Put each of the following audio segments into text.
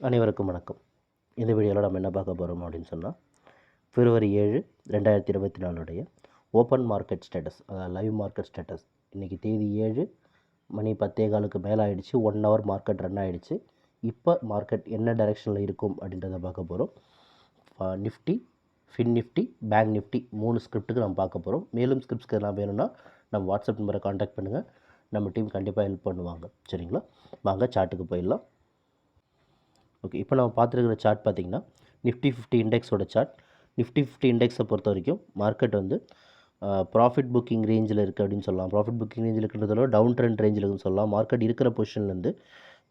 அனைவருக்கும் வணக்கம். இந்த வீடியோவில் நம்ம என்ன பார்க்க போகிறோம் அப்படின்னு சொன்னால், February 7, 2024 ஓப்பன் மார்க்கெட் ஸ்டேட்டஸ், அதாவது லைவ் மார்க்கெட் ஸ்டேட்டஸ். இன்றைக்கி தேதி 7 மணி 10:15 மேலே ஆகிடுச்சு. 1 hour மார்க்கெட் ரன் ஆகிடுச்சு. இப்போ மார்க்கெட் என்ன டைரெக்ஷனில் இருக்கும் அப்படின்றத பார்க்க போகிறோம். Nifty, fin Nifty, bank Nifty 3 ஸ்கிரிப்ட்டுக்கு நம்ம பார்க்க போகிறோம். மேலும் ஸ்கிரிப்ட்ஸ்க்கு எல்லாம் வேணும்னா நம்ம வாட்ஸ்அப் நம்பரை காண்டாக்ட் பண்ணுங்கள். நம்ம டீம் கண்டிப்பாக ஹெல்ப் பண்ணுவாங்க. சரிங்களா? வாங்க சார்ட்டுக்கு போயிடலாம். ஓகே, இப்போ நம்ம பார்த்துருக்கிற சார்ட் பார்த்திங்கன்னா நிஃப்டி 50 இண்டெக்ஸோட சார்ட். நிஃப்டி 50 இண்டெக்ஸை பொறுத்த வரைக்கும் மார்க்கெட் வந்து ப்ராஃபிட் புக்கிங் ரேஞ்சில் இருக்குது அப்படின்னு சொல்லலாம். ப்ராஃபிட் புக்கிங் ரேஞ்சில் இருக்கிறதோட டவுன் ட்ரெண்ட் ரேஞ்சில் இருக்குன்னு சொல்லலாம். மார்க்கெட் இருக்கிற பொசிஷன்லேருந்து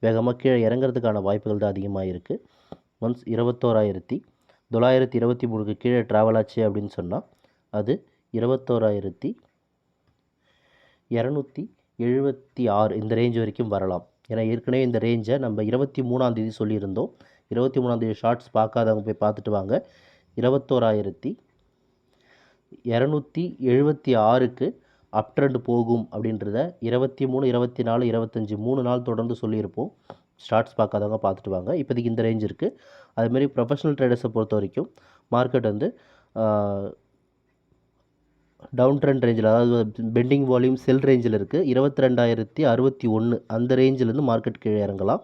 வேகமாக கீழே இறங்குறதுக்கான வாய்ப்புகள் தான் அதிகமாக இருக்குது. ஒன்ஸ் 21,923க்கு கீழே ட்ராவல் ஆச்சு அப்படின்னு சொன்னால் அது 21,276 இந்த ரேஞ்ச் வரைக்கும் வரலாம். ஏன்னா ஏற்கனவே இந்த ரேஞ்சை நம்ம 23ஆம் தேதி சொல்லியிருந்தோம். 23ஆம் தேதி ஷார்ட்ஸ் பார்க்காதவங்க போய் பார்த்துட்டு வாங்க. 21,276க்கு அப் ட்ரெண்ட் போகும் அப்படின்றத 23, 24, 25 3 நாள் தொடர்ந்து சொல்லியிருப்போம். ஷார்ட்ஸ் பார்க்காதவங்க பார்த்துட்டு வாங்க. இப்போதைக்கு இந்த ரேஞ்ச் இருக்குது. அதுமாரி ப்ரொஃபஷனல் ட்ரேடர்ஸை பொறுத்த வரைக்கும் மார்க்கெட் வந்து டவுன் ட்ரெண்ட் ரேஞ்சில், அதாவது பெண்டிங் வால்யூம் செல் ரேஞ்சில் இருக்குது. 22,061 அந்த ரேஞ்சிலேருந்து மார்க்கெட் கீழே இறங்கலாம்,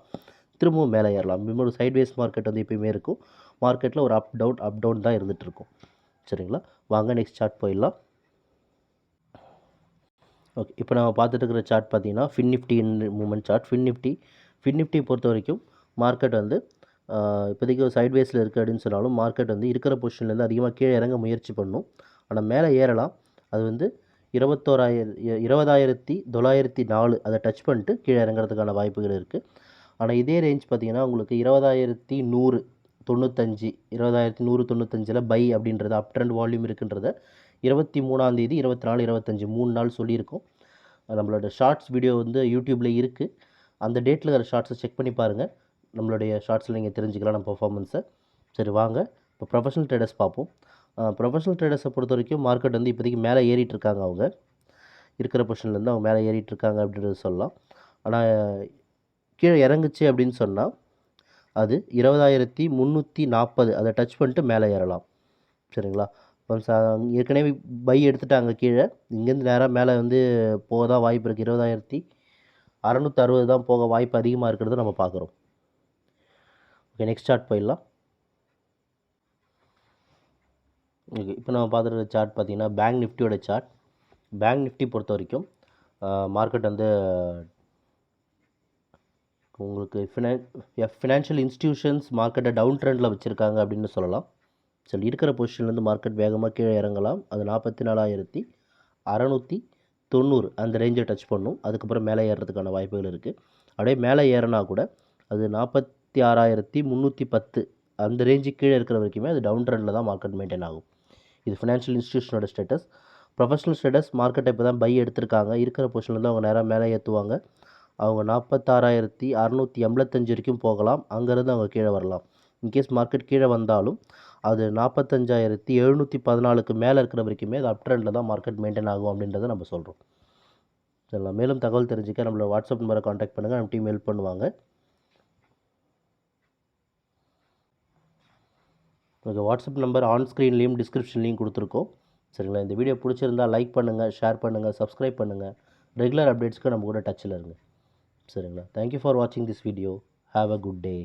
திரும்பவும் மேலே ஏறலாம். ஒரு சைட்வேஸ் மார்க்கெட் வந்து எப்பயுமே இருக்கும். மார்க்கெட்டில் ஒரு அப் டவுன் தான் இருந்துகிட்ருக்கும். சரிங்களா? வாங்க நெக்ஸ்ட் சார்ட் போயிடலாம். ஓகே, இப்போ நம்ம பார்த்துட்டு இருக்கிற சார்ட் பார்த்தீங்கன்னா fin nifty movement chart. Fin nifty பொறுத்த வரைக்கும் மார்க்கெட் வந்து இப்போதைக்கு ஒரு சைட்வேஸில் இருக்குது அப்படின்னு சொன்னாலும் மார்க்கெட் வந்து இருக்கிற பொசிஷன்லேருந்து அதிகமாக கீழே இறங்க முயற்சி பண்ணும். ஆனால் மேலே ஏறலாம். அது வந்து 20,904 அதை டச் பண்ணிட்டு கீழே இறங்குறதுக்கான வாய்ப்புகள் இருக்குது. ஆனால் இதே ரேஞ்ச் பார்த்திங்கன்னா உங்களுக்கு 20,195 20,195 பை அப்படின்றத அப் ட்ரெண்ட் வால்யூம் இருக்குன்றத 23ஆம் தேதி, 24, 25 3 நாள் சொல்லியிருக்கோம். நம்மளோட ஷார்ட்ஸ் வீடியோ வந்து யூடியூப்பில் இருக்குது. அந்த டேட்டில் இருக்கிற ஷார்ட்ஸை செக் பண்ணி பாருங்கள். நம்மளுடைய ஷார்ட்ஸில் நீங்கள் தெரிஞ்சுக்கலாம் நம்ம பர்ஃபார்மன்ஸை. சரி வாங்க இப்போ ப்ரொஃபஷனல் ட்ரேடர்ஸ் பார்ப்போம். ப்ரொஃபஷனல் ட்ரேடர்ஸை பொறுத்த வரைக்கும் மார்க்கெட் வந்து இப்போதைக்கு மேலே ஏறிட்டுருக்காங்க. அவங்க இருக்கிற பொசிஷன்லேருந்து அவங்க மேலே ஏறிட்டுருக்காங்க அப்படின்றது சொல்லலாம். ஆனால் கீழே இறங்குச்சு அப்படின்னு சொன்னால் அது 20,340 அதை டச் பண்ணிட்டு மேலே ஏறலாம். சரிங்களா? ஏற்கனவே பை எடுத்துட்டாங்க கீழே. இங்கேருந்து நேராக மேலே வந்து போக தான் வாய்ப்பு இருக்குது. 20,660 தான் போக வாய்ப்பு அதிகமாக இருக்கிறத நம்ம பார்க்குறோம். ஓகே, நெக்ஸ்ட் சார்ட் போயிடலாம். ஓகே, இப்போ நம்ம பார்த்துருக்க சார்ட் பார்த்திங்கன்னா பேங்க் நிஃப்டியோட சார்ட். பேங்க் நிஃப்டி பொறுத்த வரைக்கும் மார்க்கெட் வந்து உங்களுக்கு ஃபினான்ஷியல் இன்ஸ்டிடியூஷன்ஸ் மார்க்கெட்டை டவுன் ட்ரெண்டில் வச்சுருக்காங்க அப்படின்னு சொல்லலாம். சரி, இருக்கிற பொசிஷன்லேருந்து மார்க்கெட் வேகமாக கீழே இறங்கலாம். அது 44,690 அந்த ரேஞ்சை டச் பண்ணும். அதுக்கப்புறம் மேலே ஏறுறதுக்கான வாய்ப்புகள் இருக்குது. அப்படியே மேலே ஏறினா கூட அது 46,310 அந்த ரேஞ்சுக்கு கீழே இருக்கிற வரைக்குமே அது டவுன் ட்ரெண்டில் தான் மார்க்கெட் மெயின்டைன் ஆகும். இது ஃபினான்ஷியல் இன்ஸ்டிடியூஷனோட ஸ்டேட்டஸ். ப்ரொஃபஷனல் ஸ்டேட்டஸ் மார்க்கெட்டை இப்போ தான் பை எடுத்திருக்காங்க. இருக்கிற பொசிஷன்லேருந்து அவங்க நேராக மேலே ஏற்றுவாங்க. அவங்க 46,685 வரைக்கும் போகலாம். அங்கேருந்து அவங்க கீழே வரலாம். இன்கேஸ் மார்க்கெட் கீழே வந்தாலும் அது 45,714க்கு மேலே இருக்கிற வரைக்குமே அது அப் ட்ரெண்டில் தான் மார்க்கெட் மெயின்டைன் ஆகும் அப்படின்றத நம்ம சொல்கிறோம். சரிங்களா? மேலும் தகவல் தெரிஞ்சுக்க நம்மளோட வாட்ஸ்அப் நம்பரை காண்டாக்ட் பண்ணுங்கள். நம்ம டீம் ஹெல்ப் பண்ணுவாங்க. உங்களுக்கு வாட்ஸ்அப் நம்பர் ஆன் ஸ்க்ரீன்லேயும் டிஸ்கிரிப்ஷன்லேயும் கொடுத்துருக்கோம். சரிங்களா? இந்த வீடியோ பிடிச்சிருந்தால் லைக் பண்ணுங்கள், ஷேர் பண்ணுங்கள், சப்ஸ்கிரைப் பண்ணுங்கள். ரெகுலர் அப்டேட்ஸ்க்கு நம்ம கூட டச்சில் இருங்க. சரிங்களா? தேங்க்யூ ஃபார் வாட்சிங் this video. Have a good day.